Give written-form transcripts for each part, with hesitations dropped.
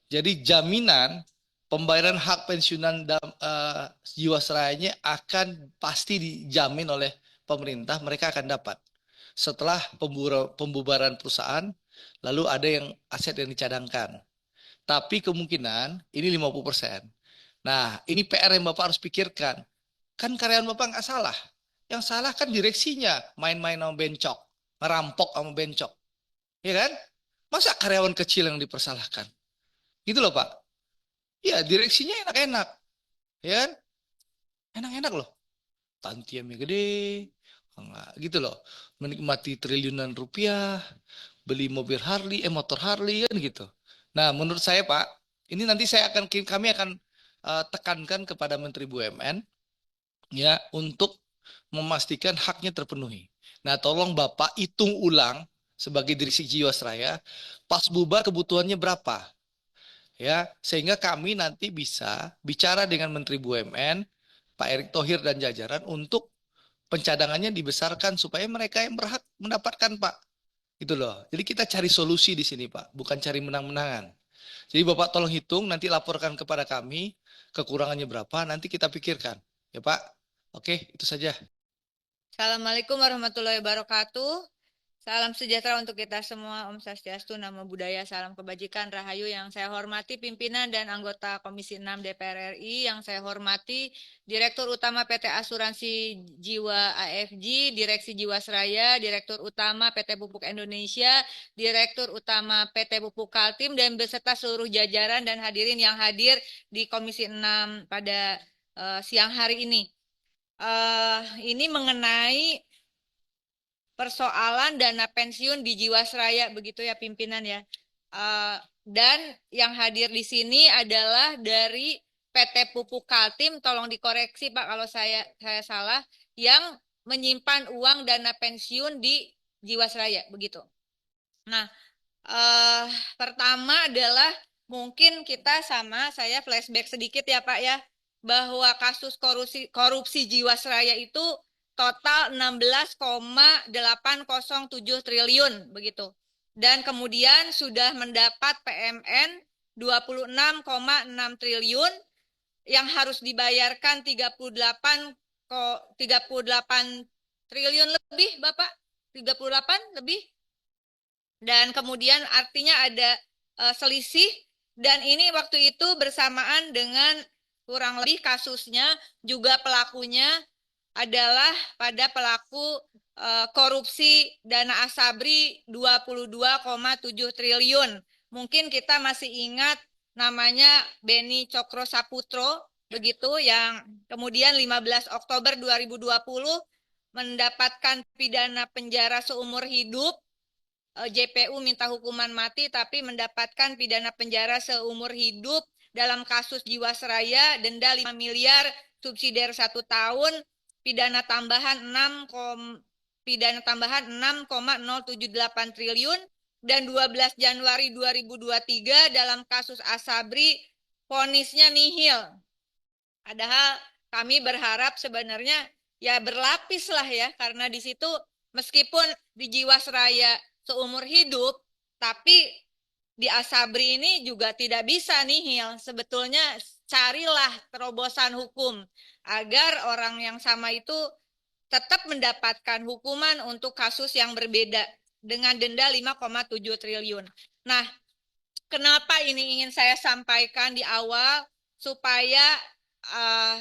Jadi jaminan pembayaran hak pensiunan Jiwasrayanya akan pasti dijamin oleh pemerintah, mereka akan dapat. Setelah pembubaran perusahaan, lalu ada yang aset yang dicadangkan. Tapi kemungkinan ini 50%. Nah, ini PR yang Bapak harus pikirkan. Kan karyawan Bapak nggak salah. Yang salah kan direksinya, main-main sama bencok, ngerampok sama bencok. Ya kan? Masa karyawan kecil yang dipersalahkan? Gitu loh, Pak. Ya, direksinya enak-enak. Ya kan? Enak-enak loh. Tantiemnya gede. Enggak, gitu loh. Menikmati triliunan rupiah, beli mobil Harley, motor Harley kan gitu. Nah, menurut saya Pak, ini nanti kami akan tekankan kepada Menteri BUMN ya untuk memastikan haknya terpenuhi. Nah, tolong Bapak hitung ulang sebagai direksi Jiwasraya, pas bubar kebutuhannya berapa? Ya, sehingga kami nanti bisa bicara dengan Menteri BUMN, Pak Erick Thohir dan jajaran untuk pencadangannya dibesarkan supaya mereka yang berhak mendapatkan, Pak. Gitu loh. Jadi kita cari solusi di sini, Pak, bukan cari menang-menangan. Jadi Bapak tolong hitung, nanti laporkan kepada kami kekurangannya berapa, nanti kita pikirkan. Ya, Pak. Oke, itu saja. Assalamualaikum warahmatullahi wabarakatuh. Salam sejahtera untuk kita semua. Om Swastiastu, Namo Buddhaya, salam kebajikan, Rahayu. Yang saya hormati pimpinan dan anggota Komisi 6 DPR RI, yang saya hormati Direktur Utama PT Asuransi Jiwa AFG, Direksi Jiwasraya, Direktur Utama PT Pupuk Indonesia, Direktur Utama PT Pupuk Kaltim, dan beserta seluruh jajaran dan hadirin yang hadir di Komisi 6 pada siang hari ini. Ini mengenai persoalan dana pensiun di Jiwasraya, begitu ya pimpinan ya. Dan yang hadir di sini adalah dari PT Pupuk Kaltim, tolong dikoreksi Pak kalau saya salah, yang menyimpan uang dana pensiun di Jiwasraya, begitu. Nah, eh, pertama adalah mungkin kita saya flashback sedikit ya Pak ya, bahwa kasus korupsi Jiwasraya itu total 16,807 triliun begitu. Dan kemudian sudah mendapat PMN 26,6 triliun yang harus dibayarkan 38 triliun lebih Bapak, 38 lebih, dan kemudian artinya ada selisih, dan ini waktu itu bersamaan dengan kurang lebih kasusnya juga pelakunya adalah pada pelaku korupsi dana Asabri 22,7 triliun. Mungkin kita masih ingat namanya Beni Cokro Saputro begitu, yang kemudian 15 Oktober 2020 mendapatkan pidana penjara seumur hidup. JPU minta hukuman mati tapi mendapatkan pidana penjara seumur hidup dalam kasus Jiwasraya, denda 5 miliar, subsidiar 1 tahun, pidana tambahan 6,078 triliun, dan 12 Januari 2023 dalam kasus Asabri vonisnya nihil. Padahal kami berharap sebenarnya ya berlapis lah ya, karena di situ meskipun di Jiwasraya seumur hidup, tapi di Asabri ini juga tidak bisa nihil. Sebetulnya carilah terobosan hukum agar orang yang sama itu tetap mendapatkan hukuman untuk kasus yang berbeda dengan denda 5,7 triliun. Nah, kenapa ini ingin saya sampaikan di awal supaya uh,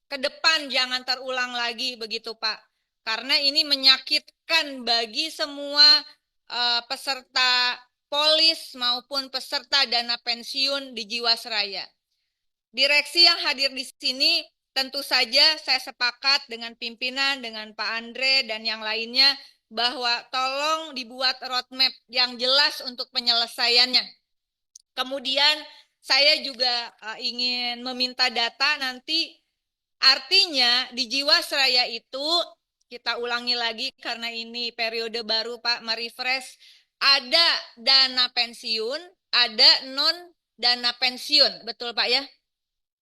ke depan jangan terulang lagi begitu Pak. Karena ini menyakitkan bagi semua peserta polis maupun peserta dana pensiun di Jiwasraya. Direksi yang hadir di sini tentu saja saya sepakat dengan pimpinan, dengan Pak Andre dan yang lainnya bahwa tolong dibuat roadmap yang jelas untuk penyelesaiannya. Kemudian saya juga ingin meminta data nanti. Artinya di Jiwasraya itu, kita ulangi lagi karena ini periode baru Pak, merefresh, ada dana pensiun, ada non dana pensiun, betul Pak ya?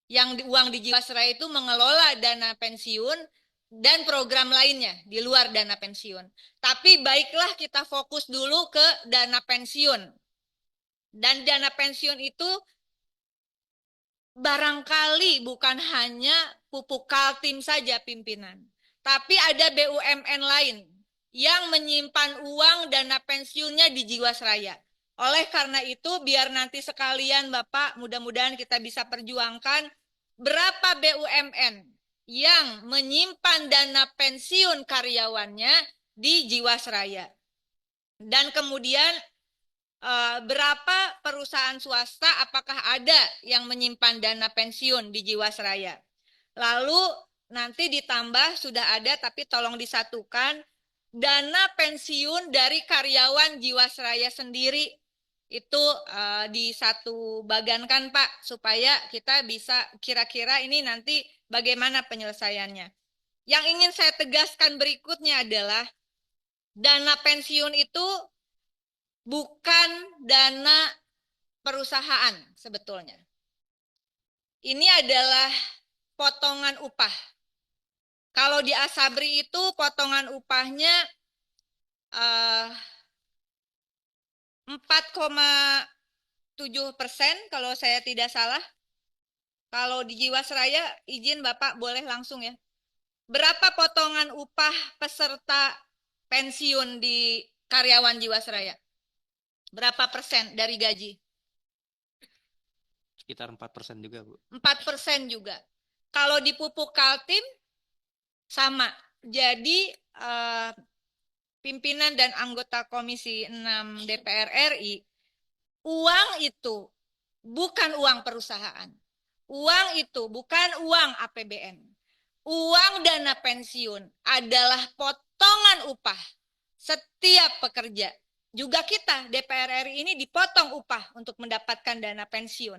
Yang uang di Jiwasraya itu mengelola dana pensiun dan program lainnya di luar dana pensiun. Tapi baiklah kita fokus dulu ke dana pensiun. Dan dana pensiun itu barangkali bukan hanya pupuk Kaltim saja pimpinan, tapi ada BUMN lain yang menyimpan uang dana pensiunnya di Jiwasraya. Oleh karena itu, biar nanti sekalian Bapak, mudah-mudahan kita bisa perjuangkan berapa BUMN yang menyimpan dana pensiun karyawannya di Jiwasraya. Dan kemudian berapa perusahaan swasta, apakah ada yang menyimpan dana pensiun di Jiwasraya. Lalu nanti ditambah, sudah ada tapi tolong disatukan, dana pensiun dari karyawan Jiwasraya sendiri. Itu di satu bagankan Pak, supaya kita bisa kira-kira ini nanti bagaimana penyelesaiannya. Yang ingin saya tegaskan berikutnya adalah dana pensiun itu bukan dana perusahaan sebetulnya. Ini adalah potongan upah. Kalau di Asabri itu potongan upahnya 4,7% kalau saya tidak salah. Kalau di Jiwasraya, izin Bapak boleh langsung ya. Berapa potongan upah peserta pensiun di karyawan Jiwasraya? Berapa persen dari gaji? Sekitar 4% juga, Bu. 4% juga. Kalau di pupuk Kaltim, sama. Jadi pimpinan dan anggota Komisi 6 DPR RI, uang itu bukan uang perusahaan. Uang itu bukan uang APBN. Uang dana pensiun adalah potongan upah setiap pekerja. Juga kita DPR RI ini dipotong upah untuk mendapatkan dana pensiun.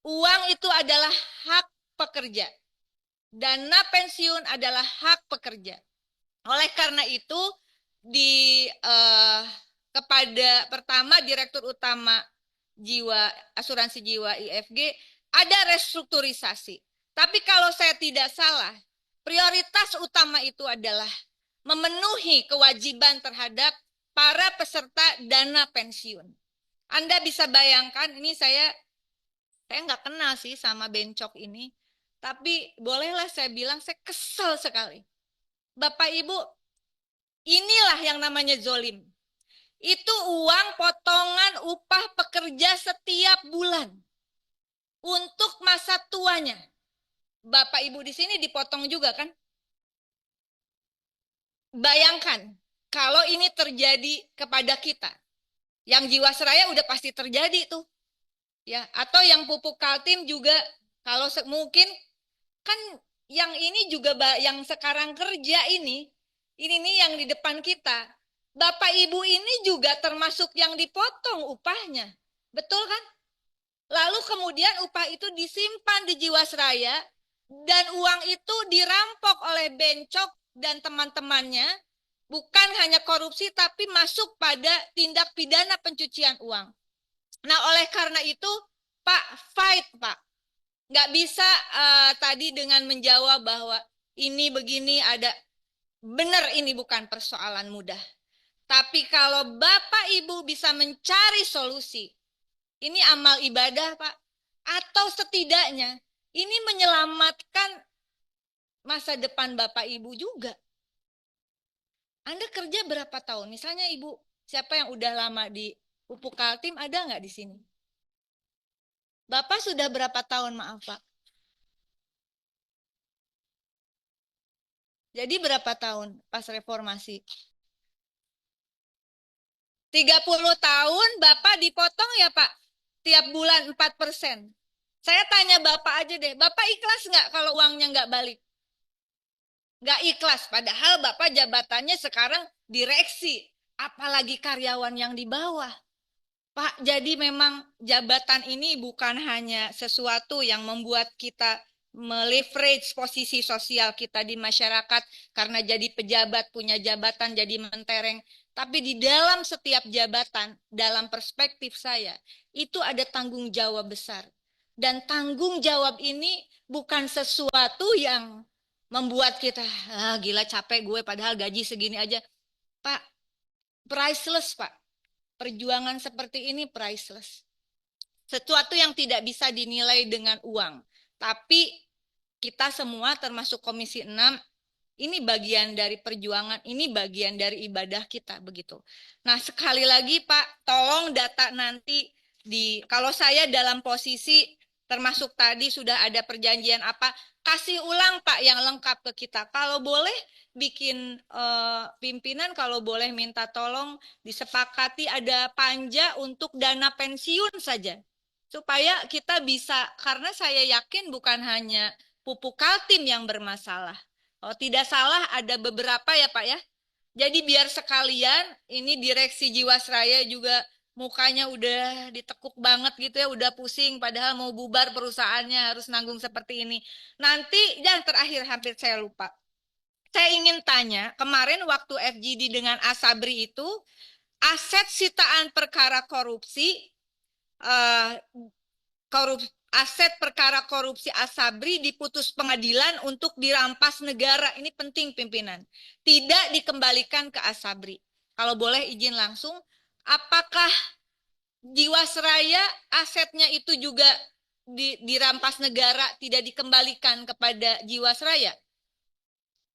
Uang itu adalah hak pekerja. Dana pensiun adalah hak pekerja. Oleh karena itu, kepada pertama Direktur Utama Asuransi Jiwa IFG ada restrukturisasi. Tapi kalau saya tidak salah, prioritas utama itu adalah memenuhi kewajiban terhadap para peserta dana pensiun. Anda bisa bayangkan, ini saya nggak kenal sih sama bencok ini, tapi bolehlah saya bilang saya kesel sekali. Bapak Ibu, inilah yang namanya zolim. Itu uang potongan upah pekerja setiap bulan untuk masa tuanya. Bapak Ibu di sini dipotong juga kan? Bayangkan kalau ini terjadi kepada kita. Yang Jiwasraya udah pasti terjadi tuh. Ya, atau yang pupuk Kaltim juga kalau mungkin kan yang ini juga yang sekarang kerja ini nih yang di depan kita. Bapak Ibu ini juga termasuk yang dipotong upahnya. Betul kan? Lalu kemudian upah itu disimpan di Jiwasraya dan uang itu dirampok oleh bencok dan teman-temannya, bukan hanya korupsi tapi masuk pada tindak pidana pencucian uang. Nah, oleh karena itu, Pak, fight, Pak. Nggak bisa tadi dengan menjawab bahwa ini begini ada, benar ini bukan persoalan mudah. Tapi kalau Bapak Ibu bisa mencari solusi, ini amal ibadah, Pak. Atau setidaknya ini menyelamatkan masa depan Bapak Ibu juga. Anda kerja berapa tahun? Misalnya Ibu, siapa yang udah lama di pupuk Kaltim, ada nggak di sini? Bapak sudah berapa tahun, maaf Pak? Jadi berapa tahun pas reformasi? 30 tahun Bapak dipotong ya Pak? Tiap bulan 4%. Saya tanya Bapak aja deh, Bapak ikhlas nggak kalau uangnya nggak balik? Nggak ikhlas, padahal Bapak jabatannya sekarang direksi, apalagi karyawan yang di bawah. Pak, jadi memang jabatan ini bukan hanya sesuatu yang membuat kita meleverage posisi sosial kita di masyarakat karena jadi pejabat, punya jabatan jadi mentereng. Tapi di dalam setiap jabatan, dalam perspektif saya, itu ada tanggung jawab besar. Dan tanggung jawab ini bukan sesuatu yang membuat kita, gila capek gue padahal gaji segini aja. Pak, priceless Pak. Perjuangan seperti ini priceless. Sesuatu yang tidak bisa dinilai dengan uang. Tapi kita semua termasuk Komisi 6, ini bagian dari perjuangan, ini bagian dari ibadah kita begitu. Nah, sekali lagi Pak, tolong data nanti kalau saya dalam posisi termasuk tadi sudah ada perjanjian apa, kasih ulang Pak yang lengkap ke kita. Kalau boleh bikin pimpinan, kalau boleh minta tolong disepakati ada panja untuk dana pensiun saja. Supaya kita bisa, karena saya yakin bukan hanya pupuk Kaltim yang bermasalah. Oh, tidak salah ada beberapa ya Pak ya. Jadi biar sekalian ini direksi Jiwasraya juga mukanya udah ditekuk banget gitu ya, udah pusing padahal mau bubar perusahaannya harus nanggung seperti ini. Nanti yang terakhir hampir saya lupa. Saya ingin tanya, kemarin waktu FGD dengan Asabri itu aset sitaan perkara korupsi aset perkara korupsi Asabri diputus pengadilan untuk dirampas negara. Ini penting pimpinan. Tidak dikembalikan ke Asabri. Kalau boleh izin langsung, apakah Jiwasraya asetnya itu juga dirampas negara, tidak dikembalikan kepada Jiwasraya?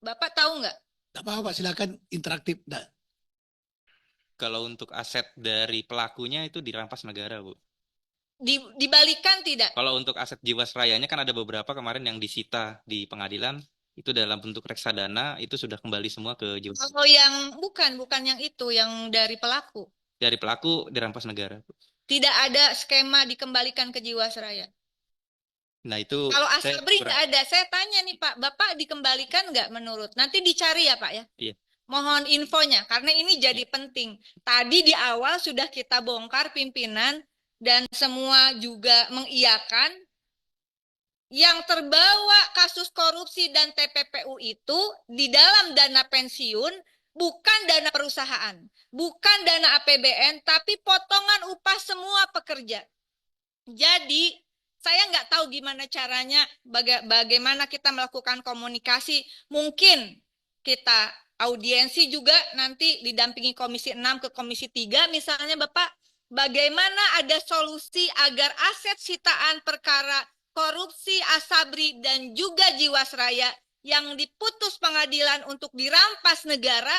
Bapak tahu nggak? Tak apa-apa, silakan interaktif. Nah, Kalau untuk aset dari pelakunya itu dirampas negara, Bu. Dibalikan tidak? Kalau untuk aset Jiwasrayanya kan ada beberapa kemarin yang disita di pengadilan, itu dalam bentuk reksadana, itu sudah kembali semua ke Jiwasraya. Kalau yang bukan yang itu, yang dari pelaku. Dari pelaku dirampas negara, Bu. Tidak ada skema dikembalikan ke Jiwasraya. Nah itu Kalau saya Asabri kurang- nggak ada. Saya tanya nih Pak, Bapak dikembalikan nggak menurut? Nanti dicari ya Pak ya. Iya. Mohon infonya, karena ini jadi penting. Tadi di awal sudah kita bongkar pimpinan dan semua juga mengiyakan. Yang terbawa kasus korupsi dan TPPU itu di dalam dana pensiun bukan dana perusahaan, bukan dana APBN, tapi potongan upah semua pekerja. Jadi saya nggak tahu gimana caranya, bagaimana kita melakukan komunikasi. Mungkin kita audiensi juga nanti didampingi Komisi 6 ke Komisi 3 misalnya Bapak. Bagaimana ada solusi agar aset sitaan perkara korupsi Asabri dan juga Jiwasraya yang diputus pengadilan untuk dirampas negara,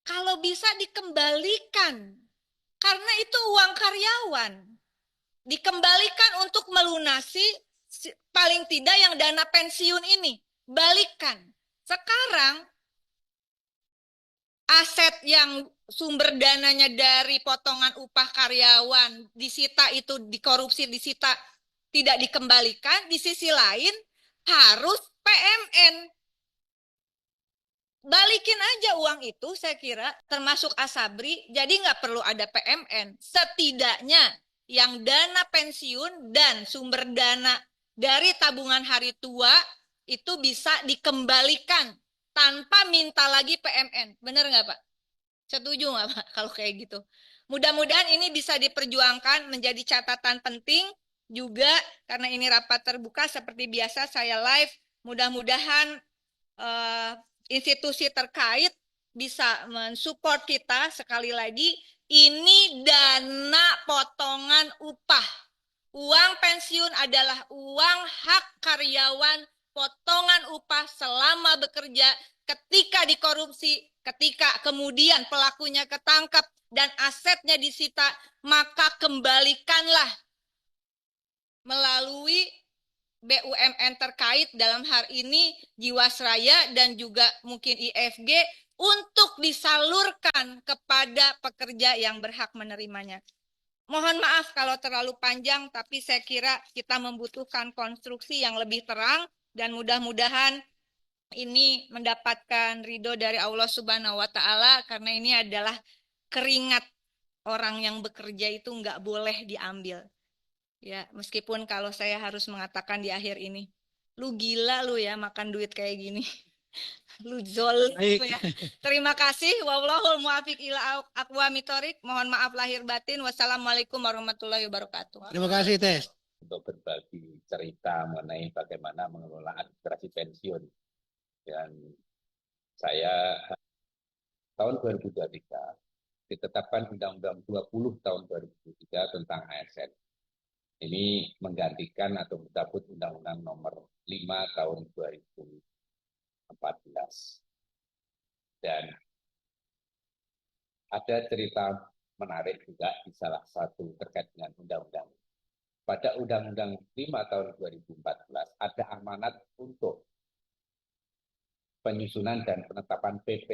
kalau bisa dikembalikan. Karena itu uang karyawan. Dikembalikan untuk melunasi paling tidak yang dana pensiun ini. Balikan. Sekarang aset yang sumber dananya dari potongan upah karyawan disita itu dikorupsi, disita tidak dikembalikan. Di sisi lain harus PMN. Balikin aja uang itu saya kira termasuk Asabri. Jadi nggak perlu ada PMN. Setidaknya yang dana pensiun dan sumber dana dari tabungan hari tua itu bisa dikembalikan tanpa minta lagi PMN. Benar nggak Pak? Setuju nggak Pak kalau kayak gitu? Mudah-mudahan ini bisa diperjuangkan menjadi catatan penting juga karena ini rapat terbuka seperti biasa saya live. Mudah-mudahan institusi terkait bisa mensupport kita. Sekali lagi, ini dana potongan upah. Uang pensiun adalah uang hak karyawan, potongan upah selama bekerja, ketika dikorupsi, ketika kemudian pelakunya ketangkap dan asetnya disita, maka kembalikanlah melalui BUMN terkait dalam hal ini Jiwasraya dan juga mungkin IFG untuk disalurkan kepada pekerja yang berhak menerimanya. Mohon maaf kalau terlalu panjang, tapi saya kira kita membutuhkan konstruksi yang lebih terang dan mudah-mudahan ini mendapatkan ridho dari Allah Subhanahu wa Ta'ala karena ini adalah keringat orang yang bekerja itu nggak boleh diambil. Ya, meskipun kalau saya harus mengatakan di akhir ini, lu gila lu ya makan duit kayak gini. Lu zol ya. Terima kasih. Wallahul muwaffiq ila aqwamit thoriq. Mohon maaf lahir batin. Wassalamualaikum warahmatullahi wabarakatuh. terima kasih Tes. Untuk berbagi cerita mengenai bagaimana mengelola administrasi pensiun. Dan saya tahun 2023 ditetapkan Undang-Undang 20 tahun 2003 tentang ASN. Ini menggantikan atau mencabut Undang-Undang nomor 5 tahun 2014. Dan ada cerita menarik juga di salah satu terkait dengan undang-undang. Pada Undang-Undang 5 tahun 2014 ada amanat untuk penyusunan dan penetapan PP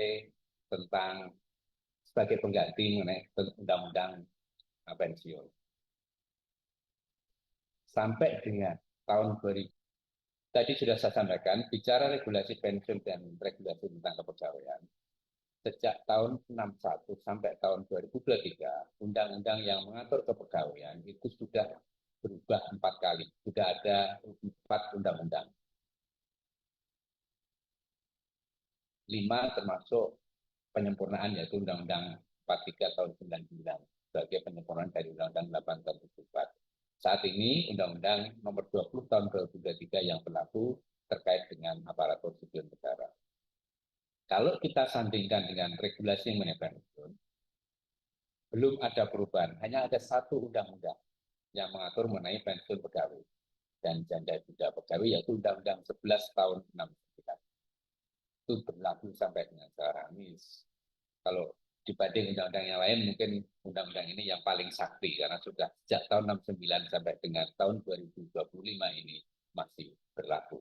tentang sebagai pengganti mengenai undang-undang pensiun. Sampai dengan tahun 2000, tadi sudah saya sampaikan, bicara regulasi pensiun dan regulasi tentang kepegawaian, sejak tahun 61 sampai tahun 2023, undang-undang yang mengatur kepegawaian itu sudah berubah 4 kali. Sudah ada 4 undang-undang. 5 termasuk penyempurnaan, yaitu Undang-Undang 43 tahun 99 sebagai penyempurnaan dari Undang-Undang 8 tahun 2004. Saat ini Undang-Undang nomor 20 tahun 2023 yang berlaku terkait dengan aparatur sipil negara. Kalau kita sandingkan dengan regulasi mengenai pensiun, belum ada perubahan. Hanya ada satu undang-undang yang mengatur mengenai pensiun pegawai dan janda duda pegawai, yaitu Undang-Undang 11 tahun 69. Itu berlaku sampai dengan sekarang. Ini kalau dibanding undang-undang yang lain, mungkin undang-undang ini yang paling sakti karena sudah sejak tahun 69 sampai dengan tahun 2025 ini masih berlaku.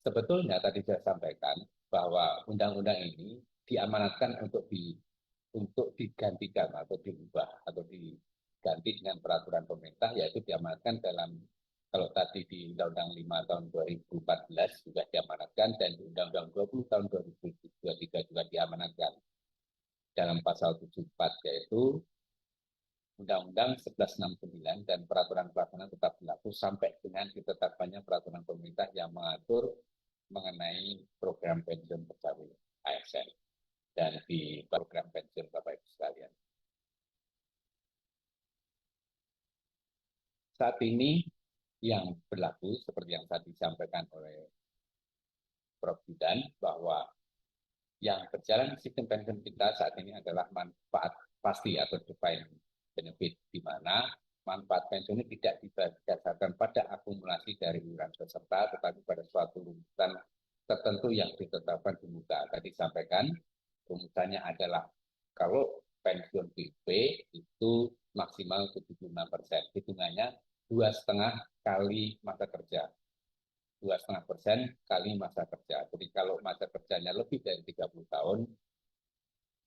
Sebetulnya tadi saya sampaikan bahwa undang-undang ini diamanatkan untuk digantikan atau diubah atau diganti dengan peraturan pemerintah, yaitu diamanatkan dalam, kalau tadi di Undang-Undang 5 tahun 2014 juga diamanatkan, dan di Undang-Undang 20 tahun 2023 juga diamanatkan dalam pasal 74, yaitu Undang-Undang 1169 dan peraturan pelaksanaan tetap berlaku sampai dengan ditetapkannya peraturan pemerintah yang mengatur mengenai program pensiun pegawai ASN dan di program pensiun Bapak Ibu sekalian. Saat ini yang berlaku seperti yang tadi disampaikan oleh Prof. Bidan, bahwa yang berjalan sistem pensiun kita saat ini adalah manfaat pasti atau defined benefit, di mana manfaat pensiun ini tidak didasarkan pada akumulasi dari iuran peserta, tetapi pada suatu rumusan tertentu yang ditetapkan di muka. Tadi sampaikan, rumusannya adalah kalau pensiun PP itu maksimal 75%, hitungannya 2,5 kali masa kerja. 2,5% kali masa kerja. Jadi kalau masa kerjanya lebih dari 30 tahun,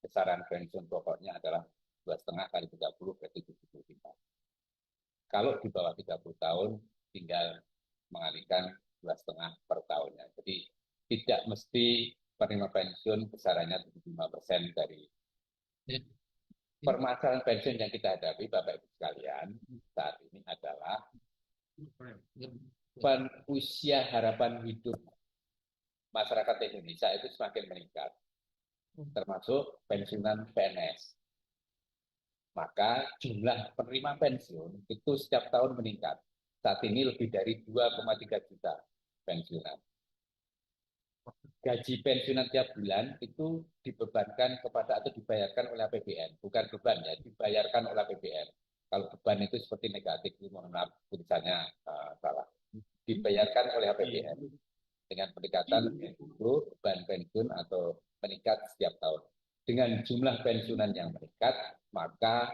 besaran pensiun pokoknya adalah 2,5 kali 30 berarti 75. Kalau di bawah 30 tahun, tinggal mengalihkan 2,5 per tahunnya. Jadi tidak mesti penerima pensiun besarannya 75% dari permasalahan pensiun yang kita hadapi, Bapak Ibu sekalian, saat ini adalah usia harapan hidup masyarakat Indonesia itu semakin meningkat, termasuk pensiunan PNS. Maka jumlah penerima pensiun itu setiap tahun meningkat. Saat ini lebih dari 2,3 juta pensiunan. Gaji pensiunan tiap bulan itu dibebankan kepada atau dibayarkan oleh APBN. Bukan beban ya, dibayarkan oleh APBN. Kalau beban itu seperti negatif, mohon maaf tulisannya salah. Dibayarkan oleh APBN dengan pendekatan itu beban pensiun atau meningkat setiap tahun. Dengan jumlah pensiunan yang meningkat, maka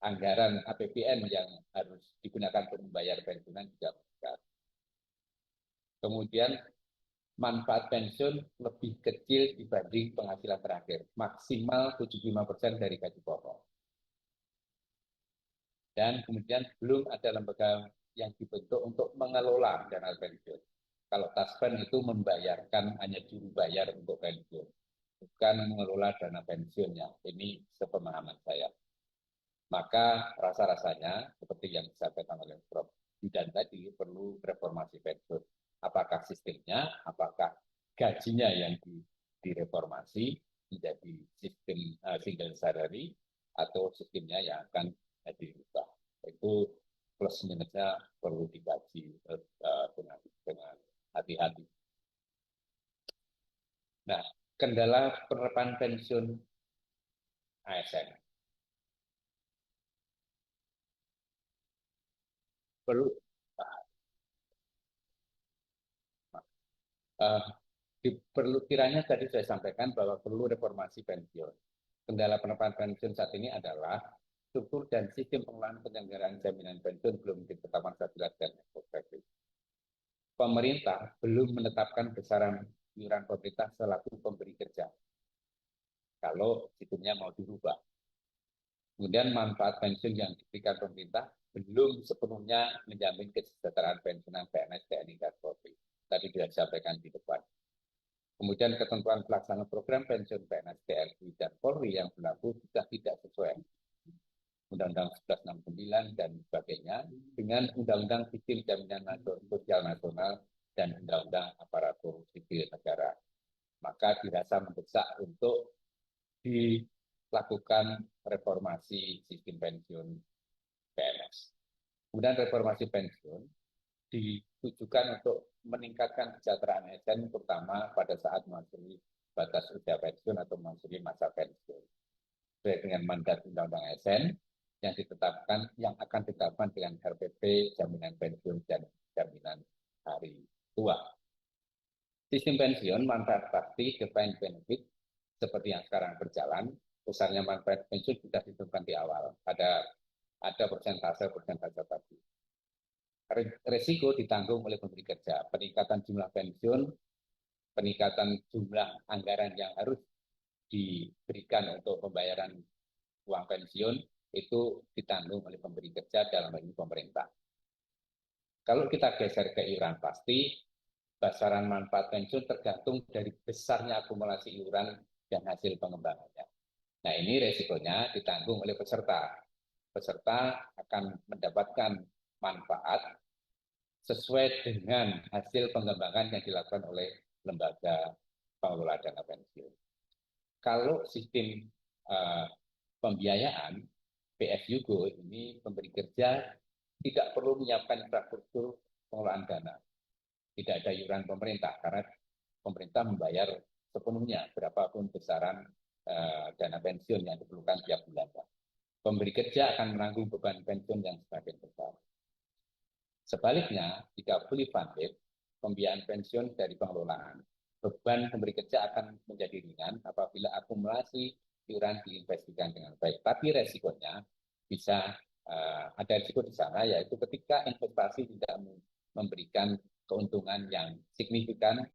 anggaran APBN yang harus digunakan untuk membayar pensiunan juga meningkat. Kemudian manfaat pensiun lebih kecil dibanding penghasilan terakhir, maksimal 75% dari gaji pokok. Dan kemudian belum ada lembaga yang dibentuk untuk mengelola dana pensiun. Kalau Taspen itu membayarkan hanya juru bayar untuk pensiun, bukan mengelola dana pensiunnya. Ini sepemahaman saya. Maka rasa-rasanya seperti yang disampaikan oleh Prof. Bidan tadi, perlu reformasi pensiun. Apakah sistemnya, apakah gajinya yang direformasi menjadi sistem single salary, atau sistemnya yang akan dirubah. Itu plus minusnya perlu dikaji dengan hati-hati. Nah, kendala penerapan pensiun ASN. Perlu kiranya tadi saya sampaikan bahwa perlu reformasi pensiun. Kendala penerapan pensiun saat ini adalah struktur dan sistem pengelolaan penyelenggaraan jaminan pensiun belum ditetapkan secara jelas dan efektif. Pemerintah belum menetapkan besaran iuran pemerintah selaku pemberi kerja. Kalau sistemnya mau dirubah. Kemudian manfaat pensiun yang diberikan pemerintah belum sepenuhnya menjamin kesejahteraan pensiunan PNS, TNI, dan Polri. Tadi sudah disampaikan di depan. Kemudian ketentuan pelaksanaan program pensiun PNS, TNI, dan Polri yang berlaku sudah tidak sesuai Undang-Undang 1169 dan sebagainya dengan Undang-Undang Sistem Jaminan Sosial Nasional dan Undang-Undang Aparatur Sipil Negara. Maka dirasa mendesak untuk dilakukan reformasi sistem pensiun PNS. Kemudian reformasi pensiun ditujukan untuk meningkatkan kesejahteraan ASN terutama pada saat memasuki batas usia pensiun atau memasuki masa pensiun. Sesuai dengan mandat Undang-Undang ASN yang akan ditetapkan dengan RPP, jaminan pensiun dan jaminan hari tua. Sistem pensiun manfaat pasti defined benefit seperti yang sekarang berjalan, besarnya manfaat pensiun sudah ditentukan di awal. Ada persentase tadi. Resiko ditanggung oleh pemberi kerja, peningkatan jumlah pensiun, peningkatan jumlah anggaran yang harus diberikan untuk pembayaran uang pensiun itu ditanggung oleh pemberi kerja dalam hal ini pemerintah. Kalau kita geser ke iuran pasti, besaran manfaat pensiun tergantung dari besarnya akumulasi iuran dan hasil pengembangannya. Nah, ini resikonya ditanggung oleh peserta. Peserta akan mendapatkan manfaat sesuai dengan hasil pengembangan yang dilakukan oleh lembaga pengelola dana pensiun. Kalau sistem pembiayaan PSUGO ini pemberi kerja tidak perlu menyiapkan infrastruktur pengelolaan dana. Tidak ada iuran pemerintah karena pemerintah membayar sepenuhnya berapapun besaran dana pensiun yang diperlukan tiap bulannya. Pemberi kerja akan menanggung beban pensiun yang semakin besar. Sebaliknya, jika fully funded, pembiayaan pensiun dari pengelolaan, beban pemberi kerja akan menjadi ringan apabila akumulasi iuran diinvestasikan dengan baik. Tapi resikonya bisa ada risiko di sana, yaitu ketika investasi tidak memberikan keuntungan yang signifikan